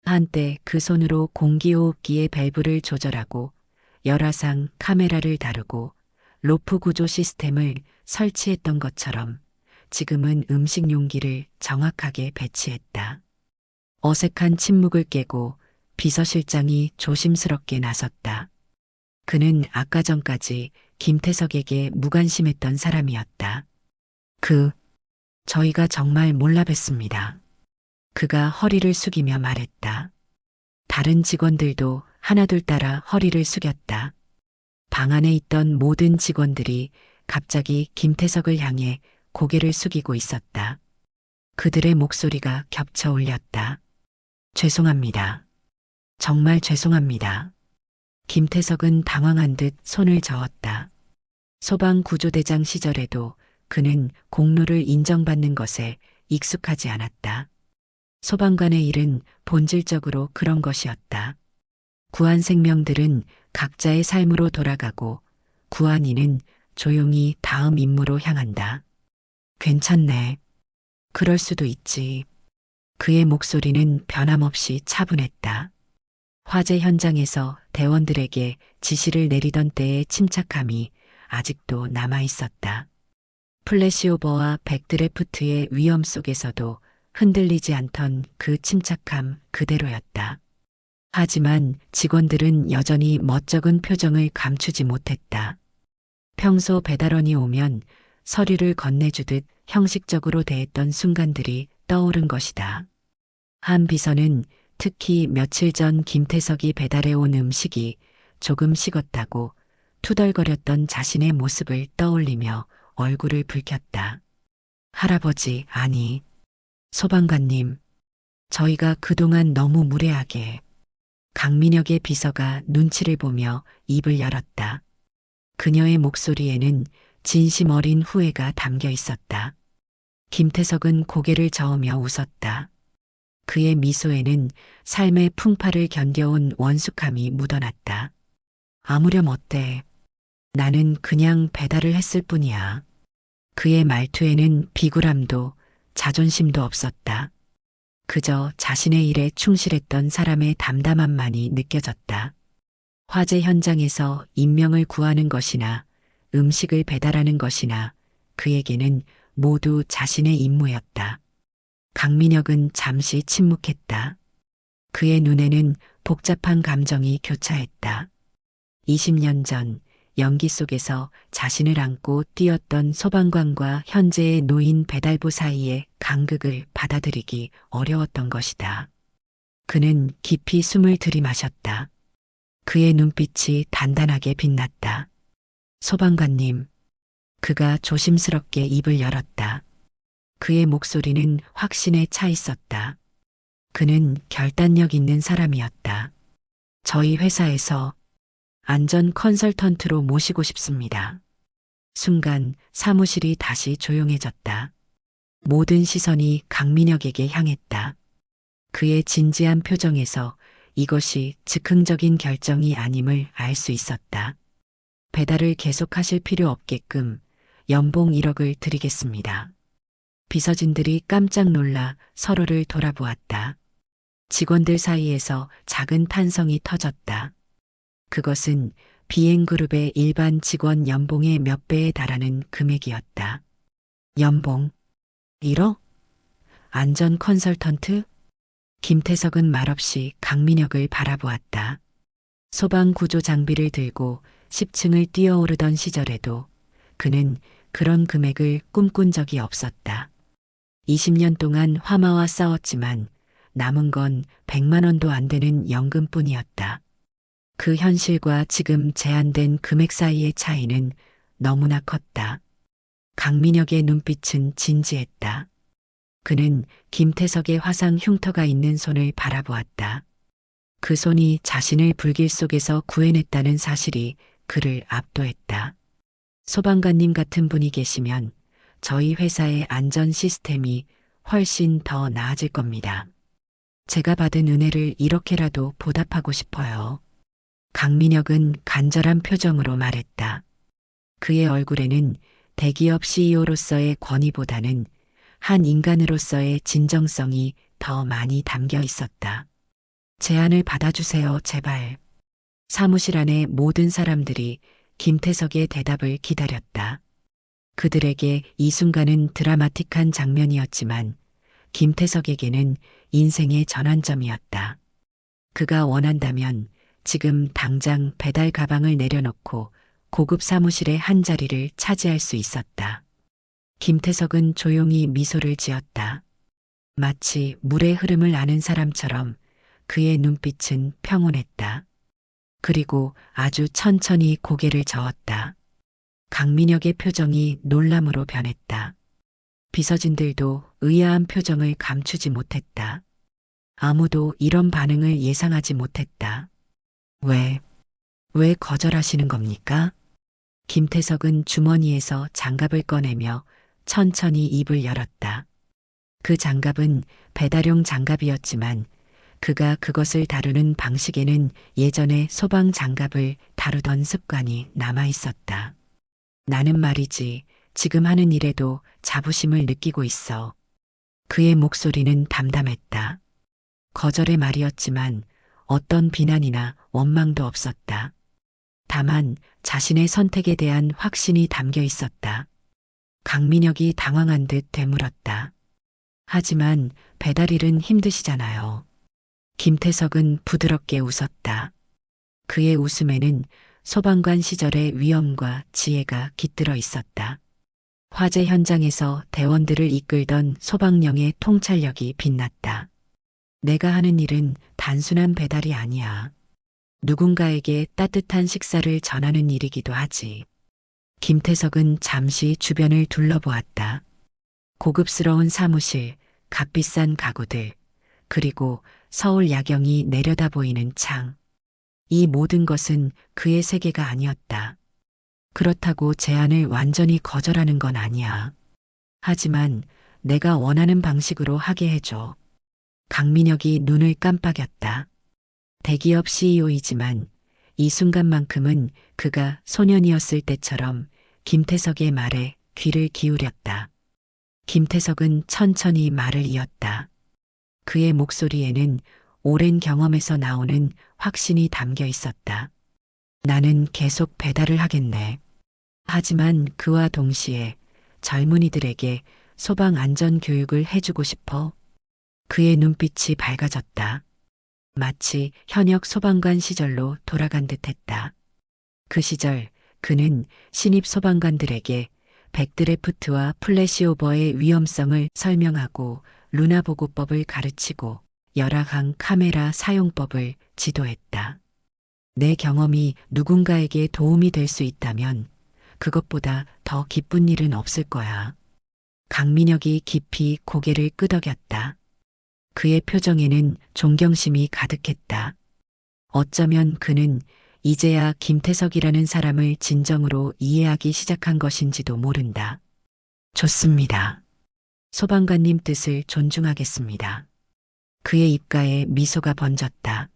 한때 그 손으로 공기호흡기의 밸브를 조절하고 열화상 카메라를 다루고 로프 구조 시스템을 설치했던 것처럼 지금은 음식 용기를 정확하게 배치했다. 어색한 침묵을 깨고 비서실장이 조심스럽게 나섰다. 그는 아까 전까지 김태석에게 무관심했던 사람이었다. 저희가 정말 몰라뵀습니다. 그가 허리를 숙이며 말했다. 다른 직원들도 하나둘 따라 허리를 숙였다. 방 안에 있던 모든 직원들이 갑자기 김태석을 향해 고개를 숙이고 있었다. 그들의 목소리가 겹쳐 울렸다. 죄송합니다. 정말 죄송합니다. 김태석은 당황한 듯 손을 저었다. 소방구조대장 시절에도 그는 공로를 인정받는 것에 익숙하지 않았다. 소방관의 일은 본질적으로 그런 것이었다. 구한 생명들은 각자의 삶으로 돌아가고 구한 이는 조용히 다음 임무로 향한다. 괜찮네. 그럴 수도 있지. 그의 목소리는 변함없이 차분했다. 화재 현장에서 대원들에게 지시를 내리던 때의 침착함이 아직도 남아 있었다. 플래시오버와 백드래프트의 위험 속에서도 흔들리지 않던 그 침착함 그대로였다. 하지만 직원들은 여전히 멋쩍은 표정을 감추지 못했다. 평소 배달원이 오면 서류를 건네주듯 형식적으로 대했던 순간들이 떠오른 것이다. 한 비서는 특히 며칠 전 김태석이 배달해 온 음식이 조금 식었다고 투덜거렸던 자신의 모습을 떠올리며 얼굴을 붉혔다. 할아버지, 아니, 소방관님, 저희가 그동안 너무 무례하게. 강민혁의 비서가 눈치를 보며 입을 열었다. 그녀의 목소리에는 진심 어린 후회가 담겨 있었다. 김태석은 고개를 저으며 웃었다. 그의 미소에는 삶의 풍파를 견뎌온 원숙함이 묻어났다. 아무렴 어때? 나는 그냥 배달을 했을 뿐이야. 그의 말투에는 비굴함도 자존심도 없었다. 그저 자신의 일에 충실했던 사람의 담담함만이 느껴졌다. 화재 현장에서 인명을 구하는 것이나 음식을 배달하는 것이나 그에게는 모두 자신의 임무였다. 강민혁은 잠시 침묵했다. 그의 눈에는 복잡한 감정이 교차했다. 20년 전 연기 속에서 자신을 안고 뛰었던 소방관과 현재의 노인 배달부 사이의 간극을 받아들이기 어려웠던 것이다. 그는 깊이 숨을 들이마셨다. 그의 눈빛이 단단하게 빛났다. 소방관님. 그가 조심스럽게 입을 열었다. 그의 목소리는 확신에 차 있었다. 그는 결단력 있는 사람이었다. 저희 회사에서 안전 컨설턴트로 모시고 싶습니다. 순간 사무실이 다시 조용해졌다. 모든 시선이 강민혁에게 향했다. 그의 진지한 표정에서 이것이 즉흥적인 결정이 아님을 알 수 있었다. 배달을 계속하실 필요 없게끔 연봉 1억을 드리겠습니다. 비서진들이 깜짝 놀라 서로를 돌아보았다. 직원들 사이에서 작은 탄성이 터졌다. 그것은 비행그룹의 일반 직원 연봉의 몇 배에 달하는 금액이었다. 연봉 1억? 안전 컨설턴트? 김태석은 말없이 강민혁을 바라보았다. 소방 구조 장비를 들고 10층을 뛰어오르던 시절에도 그는 그런 금액을 꿈꾼 적이 없었다. 20년 동안 화마와 싸웠지만 남은 건 100만 원도 안 되는 연금뿐이었다. 그 현실과 지금 제한된 금액 사이의 차이는 너무나 컸다. 강민혁의 눈빛은 진지했다. 그는 김태석의 화상 흉터가 있는 손을 바라보았다. 그 손이 자신을 불길 속에서 구해냈다는 사실이 그를 압도했다. 소방관님 같은 분이 계시면 저희 회사의 안전 시스템이 훨씬 더 나아질 겁니다. 제가 받은 은혜를 이렇게라도 보답하고 싶어요. 강민혁은 간절한 표정으로 말했다. 그의 얼굴에는 대기업 CEO로서의 권위보다는 한 인간으로서의 진정성이 더 많이 담겨 있었다. 제안을 받아주세요, 제발. 사무실 안의 모든 사람들이 김태석의 대답을 기다렸다. 그들에게 이 순간은 드라마틱한 장면이었지만 김태석에게는 인생의 전환점이었다. 그가 원한다면 지금 당장 배달 가방을 내려놓고 고급 사무실의 한 자리를 차지할 수 있었다. 김태석은 조용히 미소를 지었다. 마치 물의 흐름을 아는 사람처럼 그의 눈빛은 평온했다. 그리고 아주 천천히 고개를 저었다. 강민혁의 표정이 놀람으로 변했다. 비서진들도 의아한 표정을 감추지 못했다. 아무도 이런 반응을 예상하지 못했다. 왜 거절하시는 겁니까? 김태석은 주머니에서 장갑을 꺼내며 천천히 입을 열었다. 그 장갑은 배달용 장갑이었지만 그가 그것을 다루는 방식에는 예전에 소방 장갑을 다루던 습관이 남아 있었다. 나는 말이지 지금 하는 일에도 자부심을 느끼고 있어. 그의 목소리는 담담했다. 거절의 말이었지만 어떤 비난이나 원망도 없었다. 다만 자신의 선택에 대한 확신이 담겨 있었다. 강민혁이 당황한 듯 되물었다. 하지만 배달일은 힘드시잖아요. 김태석은 부드럽게 웃었다. 그의 웃음에는 소방관 시절의 위엄과 지혜가 깃들어 있었다. 화재 현장에서 대원들을 이끌던 소방령의 통찰력이 빛났다. 내가 하는 일은 단순한 배달이 아니야. 누군가에게 따뜻한 식사를 전하는 일이기도 하지. 김태석은 잠시 주변을 둘러보았다. 고급스러운 사무실, 값비싼 가구들, 그리고 서울 야경이 내려다 보이는 창. 이 모든 것은 그의 세계가 아니었다. 그렇다고 제안을 완전히 거절하는 건 아니야. 하지만 내가 원하는 방식으로 하게 해줘. 강민혁이 눈을 깜빡였다. 대기업 CEO이지만 이 순간만큼은 그가 소년이었을 때처럼 김태석의 말에 귀를 기울였다. 김태석은 천천히 말을 이었다. 그의 목소리에는 오랜 경험에서 나오는 확신이 담겨 있었다. 나는 계속 배달을 하겠네. 하지만 그와 동시에 젊은이들에게 소방 안전 교육을 해주고 싶어. 그의 눈빛이 밝아졌다. 마치 현역 소방관 시절로 돌아간 듯했다. 그 시절 그는 신입 소방관들에게 백드래프트와 플래시오버의 위험성을 설명하고 루나 보고법을 가르치고 열화강 카메라 사용법을 지도했다. 내 경험이 누군가에게 도움이 될 수 있다면 그것보다 더 기쁜 일은 없을 거야. 강민혁이 깊이 고개를 끄덕였다. 그의 표정에는 존경심이 가득했다. 어쩌면 그는 이제야 김태석이라는 사람을 진정으로 이해하기 시작한 것인지도 모른다. 좋습니다. 소방관님 뜻을 존중하겠습니다. 그의 입가에 미소가 번졌다.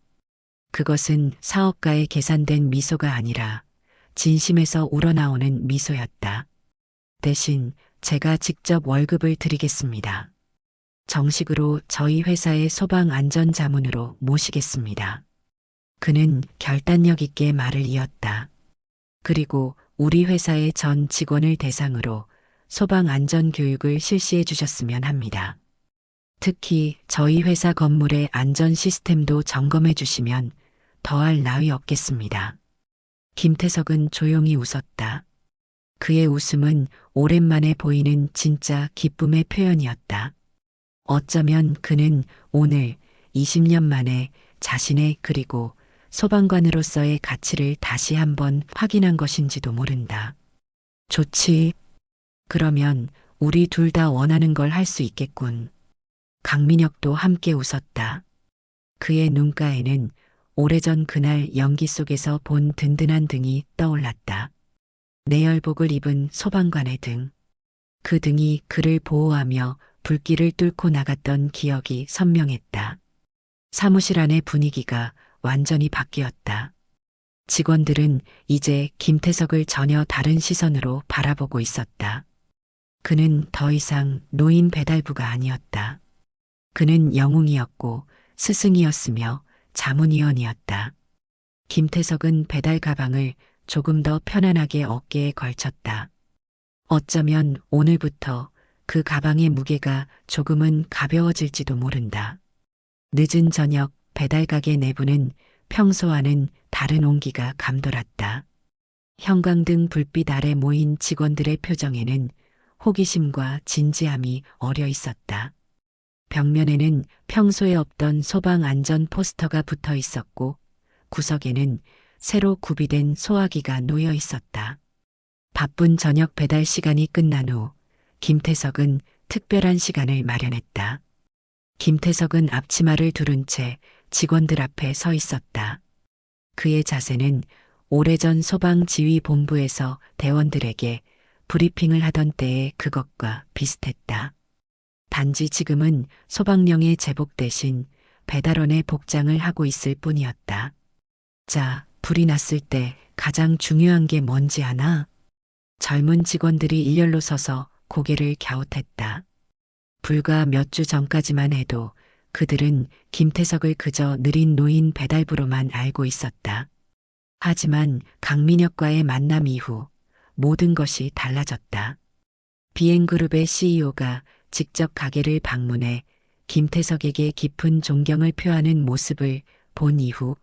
그것은 사업가의 계산된 미소가 아니라 진심에서 우러나오는 미소였다. 대신 제가 직접 월급을 드리겠습니다. 정식으로 저희 회사의 소방 안전 자문으로 모시겠습니다. 그는 결단력 있게 말을 이었다. 그리고 우리 회사의 전 직원을 대상으로 소방 안전 교육을 실시해 주셨으면 합니다. 특히 저희 회사 건물의 안전 시스템도 점검해 주시면 더할 나위 없겠습니다. 김태석은 조용히 웃었다. 그의 웃음은 오랜만에 보이는 진짜 기쁨의 표현이었다. 어쩌면 그는 오늘 20년 만에 자신의 그리고 소방관으로서의 가치를 다시 한번 확인한 것인지도 모른다. 좋지. 그러면 우리 둘 다 원하는 걸 할 수 있겠군. 강민혁도 함께 웃었다. 그의 눈가에는 오래전 그날 연기 속에서 본 든든한 등이 떠올랐다. 내열복을 입은 소방관의 등. 그 등이 그를 보호하며 불길을 뚫고 나갔던 기억이 선명했다. 사무실 안의 분위기가 완전히 바뀌었다. 직원들은 이제 김태석을 전혀 다른 시선으로 바라보고 있었다. 그는 더 이상 노인 배달부가 아니었다. 그는 영웅이었고 스승이었으며 자문위원이었다. 김태석은 배달 가방을 조금 더 편안하게 어깨에 걸쳤다. 어쩌면 오늘부터 그 가방의 무게가 조금은 가벼워질지도 모른다. 늦은 저녁 배달 가게 내부는 평소와는 다른 온기가 감돌았다. 형광등 불빛 아래 모인 직원들의 표정에는 호기심과 진지함이 어려 있었다. 벽면에는 평소에 없던 소방 안전 포스터가 붙어 있었고 구석에는 새로 구비된 소화기가 놓여 있었다. 바쁜 저녁 배달 시간이 끝난 후 김태석은 특별한 시간을 마련했다. 김태석은 앞치마를 두른 채 직원들 앞에 서 있었다. 그의 자세는 오래전 소방지휘본부에서 대원들에게 브리핑을 하던 때의 그것과 비슷했다. 단지 지금은 소방령의 제복 대신 배달원의 복장을 하고 있을 뿐이었다. 자, 불이 났을 때 가장 중요한 게 뭔지 아나? 젊은 직원들이 일렬로 서서 고개를 갸웃했다. 불과 몇 주 전까지만 해도 그들은 김태석을 그저 느린 노인 배달부로만 알고 있었다. 하지만 강민혁과의 만남 이후 모든 것이 달라졌다. 비행그룹의 CEO가 직접 가게를 방문해 김태석에게 깊은 존경을 표하는 모습을 본 이후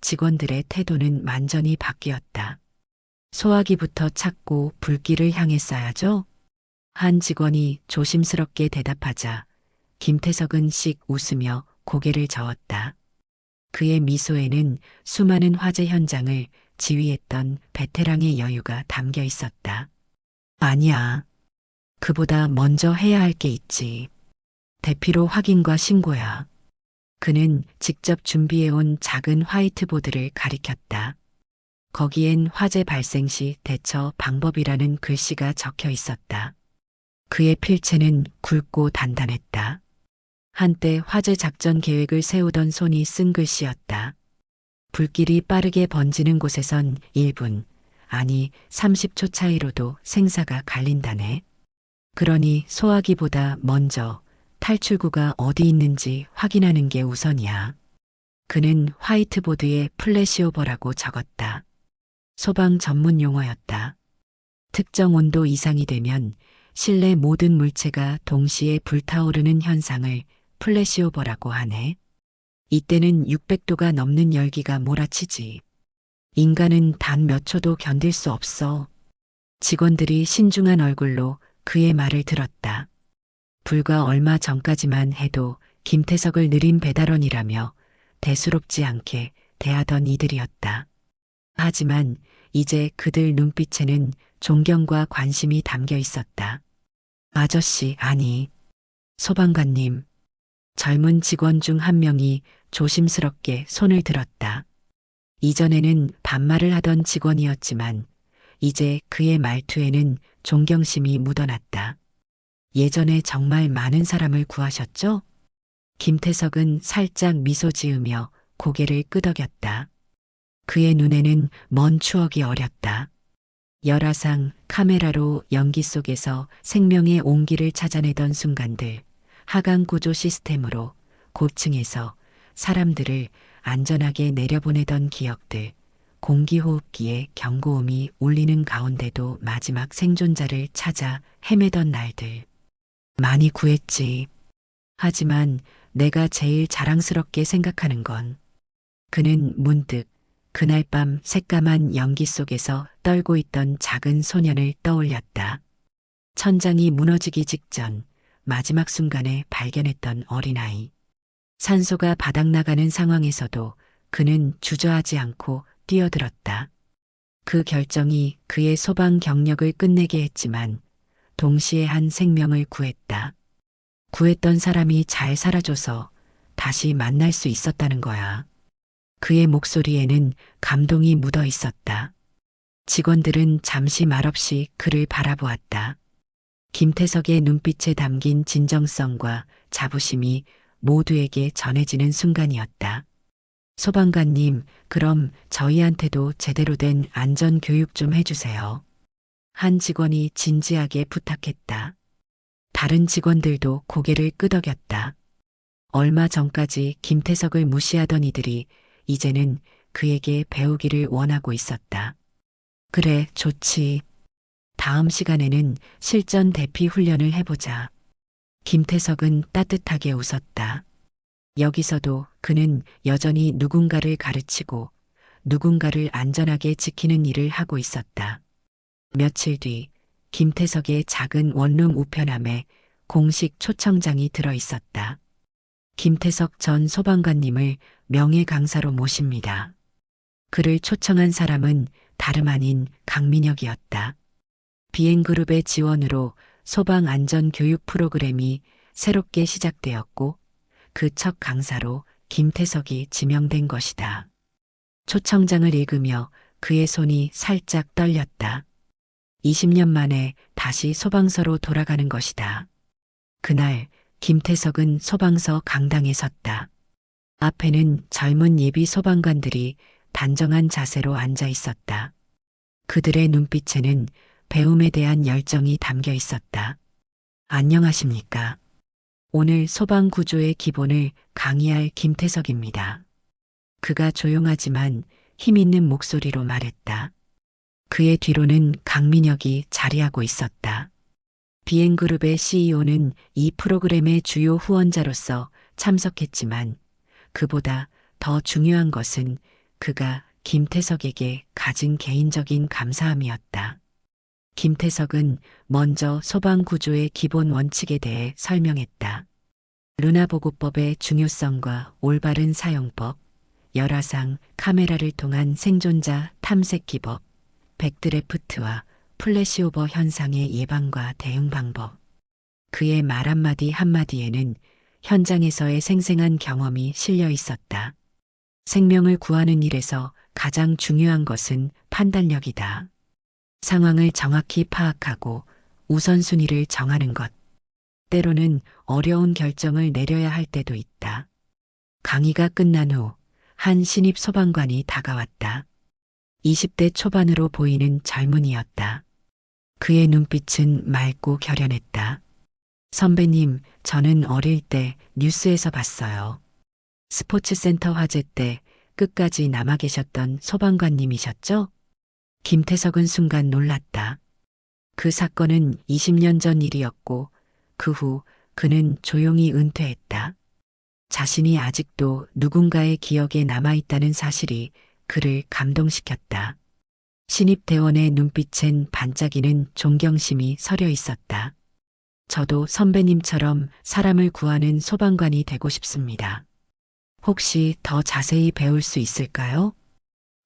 직원들의 태도는 완전히 바뀌었다. 소화기부터 찾고 불길을 향했어야죠? 한 직원이 조심스럽게 대답하자 김태석은 씩 웃으며 고개를 저었다. 그의 미소에는 수많은 화재 현장을 지휘했던 베테랑의 여유가 담겨 있었다. 아니야. 그보다 먼저 해야 할 게 있지. 대피로 확인과 신고야. 그는 직접 준비해온 작은 화이트보드를 가리켰다. 거기엔 화재 발생 시 대처 방법이라는 글씨가 적혀 있었다. 그의 필체는 굵고 단단했다. 한때 화재 작전 계획을 세우던 손이 쓴 글씨였다. 불길이 빠르게 번지는 곳에선 1분, 아니 30초 차이로도 생사가 갈린다네. 그러니 소화기보다 먼저 탈출구가 어디 있는지 확인하는 게 우선이야. 그는 화이트보드에 플래시오버라고 적었다. 소방 전문 용어였다. 특정 온도 이상이 되면 실내 모든 물체가 동시에 불타오르는 현상을 플래시오버라고 하네. 이때는 600도가 넘는 열기가 몰아치지. 인간은 단 몇 초도 견딜 수 없어. 직원들이 신중한 얼굴로 그의 말을 들었다. 불과 얼마 전까지만 해도 김태석을 느린 배달원이라며 대수롭지 않게 대하던 이들이었다. 하지만 이제 그들 눈빛에는 존경과 관심이 담겨 있었다. 아저씨, 아니, 소방관님. 젊은 직원 중 한 명이 조심스럽게 손을 들었다. 이전에는 반말을 하던 직원이었지만 이제 그의 말투에는 존경심이 묻어났다. 예전에 정말 많은 사람을 구하셨죠? 김태석은 살짝 미소 지으며 고개를 끄덕였다. 그의 눈에는 먼 추억이 어렸다. 열화상 카메라로 연기 속에서 생명의 온기를 찾아내던 순간들, 하강 구조 시스템으로 고층에서 사람들을 안전하게 내려보내던 기억들, 공기호흡기에 경고음이 울리는 가운데도 마지막 생존자를 찾아 헤매던 날들. 많이 구했지. 하지만 내가 제일 자랑스럽게 생각하는 건 그는 문득 그날 밤 새까만 연기 속에서 떨고 있던 작은 소년을 떠올렸다. 천장이 무너지기 직전 마지막 순간에 발견했던 어린아이. 산소가 바닥나가는 상황에서도 그는 주저하지 않고 뛰어들었다. 그 결정이 그의 소방 경력을 끝내게 했지만 동시에 한 생명을 구했다. 구했던 사람이 잘 살아줘서 다시 만날 수 있었다는 거야. 그의 목소리에는 감동이 묻어 있었다. 직원들은 잠시 말없이 그를 바라보았다. 김태석의 눈빛에 담긴 진정성과 자부심이 모두에게 전해지는 순간이었다. 소방관님, 그럼 저희한테도 제대로 된 안전교육 좀 해주세요. 한 직원이 진지하게 부탁했다. 다른 직원들도 고개를 끄덕였다. 얼마 전까지 김태석을 무시하던 이들이 이제는 그에게 배우기를 원하고 있었다. 그래, 좋지. 다음 시간에는 실전 대피 훈련을 해보자. 김태석은 따뜻하게 웃었다. 여기서도 그는 여전히 누군가를 가르치고 누군가를 안전하게 지키는 일을 하고 있었다. 며칠 뒤 김태석의 작은 원룸 우편함에 공식 초청장이 들어 있었다. 김태석 전 소방관님을 명예 강사로 모십니다. 그를 초청한 사람은 다름 아닌 강민혁이었다. 비행그룹의 지원으로 소방안전교육 프로그램이 새롭게 시작되었고 그 첫 강사로 김태석이 지명된 것이다. 초청장을 읽으며 그의 손이 살짝 떨렸다. 20년 만에 다시 소방서로 돌아가는 것이다. 그날 김태석은 소방서 강당에 섰다. 앞에는 젊은 예비 소방관들이 단정한 자세로 앉아 있었다. 그들의 눈빛에는 배움에 대한 열정이 담겨 있었다. 안녕하십니까. 오늘 소방 구조의 기본을 강의할 김태석입니다. 그가 조용하지만 힘있는 목소리로 말했다. 그의 뒤로는 강민혁이 자리하고 있었다. 비행그룹의 CEO는 이 프로그램의 주요 후원자로서 참석했지만 그보다 더 중요한 것은 그가 김태석에게 가진 개인적인 감사함이었다. 김태석은 먼저 소방 구조의 기본 원칙에 대해 설명했다. 루나보고법의 중요성과 올바른 사용법, 열화상 카메라를 통한 생존자 탐색 기법, 백드래프트와 플래시오버 현상의 예방과 대응 방법. 그의 말 한마디 한마디에는 현장에서의 생생한 경험이 실려 있었다. 생명을 구하는 일에서 가장 중요한 것은 판단력이다. 상황을 정확히 파악하고 우선순위를 정하는 것. 때로는 어려운 결정을 내려야 할 때도 있다. 강의가 끝난 후 한 신입 소방관이 다가왔다. 20대 초반으로 보이는 젊은이였다. 그의 눈빛은 맑고 결연했다. 선배님, 저는 어릴 때 뉴스에서 봤어요. 스포츠센터 화재 때 끝까지 남아 계셨던 소방관님이셨죠? 김태석은 순간 놀랐다. 그 사건은 20년 전 일이었고 그 후 그는 조용히 은퇴했다. 자신이 아직도 누군가의 기억에 남아있다는 사실이 그를 감동시켰다. 신입대원의 눈빛엔 반짝이는 존경심이 서려 있었다. 저도 선배님처럼 사람을 구하는 소방관이 되고 싶습니다. 혹시 더 자세히 배울 수 있을까요?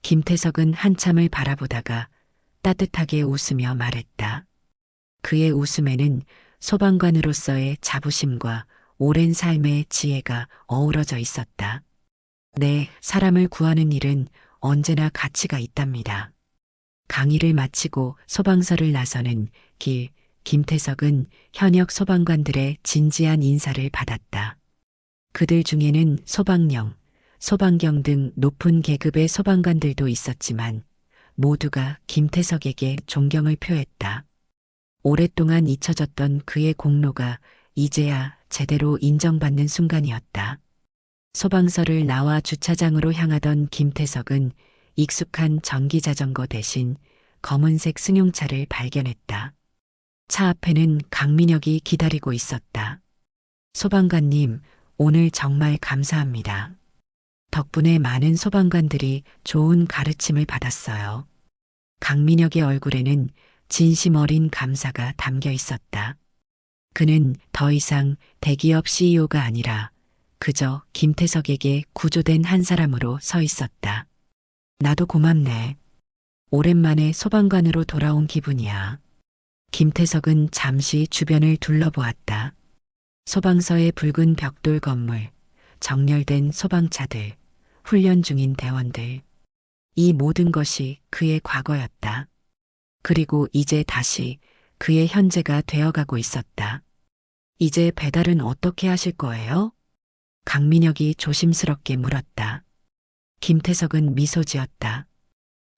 김태석은 한참을 바라보다가 따뜻하게 웃으며 말했다. 그의 웃음에는 소방관으로서의 자부심과 오랜 삶의 지혜가 어우러져 있었다. 네, 사람을 구하는 일은 언제나 가치가 있답니다. 강의를 마치고 소방서를 나서는 길, 김태석은 현역 소방관들의 진지한 인사를 받았다. 그들 중에는 소방령, 소방경 등 높은 계급의 소방관들도 있었지만 모두가 김태석에게 존경을 표했다. 오랫동안 잊혀졌던 그의 공로가 이제야 제대로 인정받는 순간이었다. 소방서를 나와 주차장으로 향하던 김태석은 익숙한 전기자전거 대신 검은색 승용차를 발견했다. 차 앞에는 강민혁이 기다리고 있었다. 소방관님, 오늘 정말 감사합니다. 덕분에 많은 소방관들이 좋은 가르침을 받았어요. 강민혁의 얼굴에는 진심 어린 감사가 담겨 있었다. 그는 더 이상 대기업 CEO가 아니라 그저 김태석에게 구조된 한 사람으로 서 있었다. 나도 고맙네. 오랜만에 소방관으로 돌아온 기분이야. 김태석은 잠시 주변을 둘러보았다. 소방서의 붉은 벽돌 건물, 정렬된 소방차들, 훈련 중인 대원들. 이 모든 것이 그의 과거였다. 그리고 이제 다시 그의 현재가 되어가고 있었다. 이제 배달은 어떻게 하실 거예요? 강민혁이 조심스럽게 물었다. 김태석은 미소 지었다.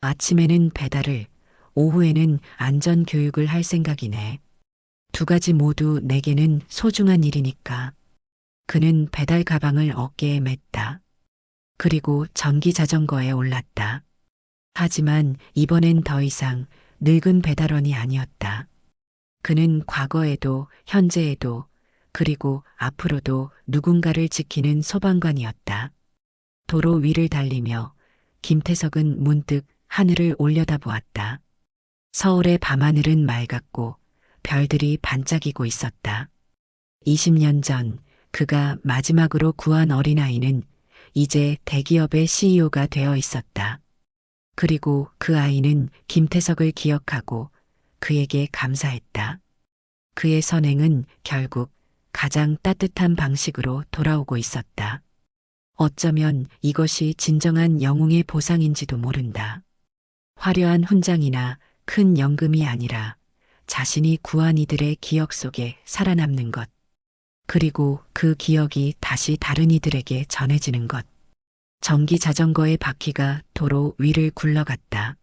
아침에는 배달을, 오후에는 안전교육을 할 생각이네. 두 가지 모두 내게는 소중한 일이니까. 그는 배달 가방을 어깨에 맸다. 그리고 전기 자전거에 올랐다. 하지만 이번엔 더 이상 늙은 배달원이 아니었다. 그는 과거에도 현재에도 그리고 앞으로도 누군가를 지키는 소방관이었다. 도로 위를 달리며 김태석은 문득 하늘을 올려다보았다. 서울의 밤하늘은 맑았고 별들이 반짝이고 있었다. 20년 전 그가 마지막으로 구한 어린아이는 이제 대기업의 CEO가 되어 있었다. 그리고 그 아이는 김태석을 기억하고 그에게 감사했다. 그의 선행은 결국 가장 따뜻한 방식으로 돌아오고 있었다. 어쩌면 이것이 진정한 영웅의 보상인지도 모른다. 화려한 훈장이나 큰 연금이 아니라 자신이 구한 이들의 기억 속에 살아남는 것. 그리고 그 기억이 다시 다른 이들에게 전해지는 것. 전기 자전거의 바퀴가 도로 위를 굴러갔다.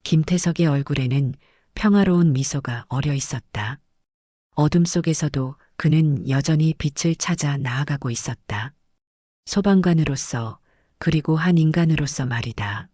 김태석의 얼굴에는 평화로운 미소가 어려 있었다. 어둠 속에서도 그는 여전히 빛을 찾아 나아가고 있었다. 소방관으로서 그리고 한 인간으로서 말이다.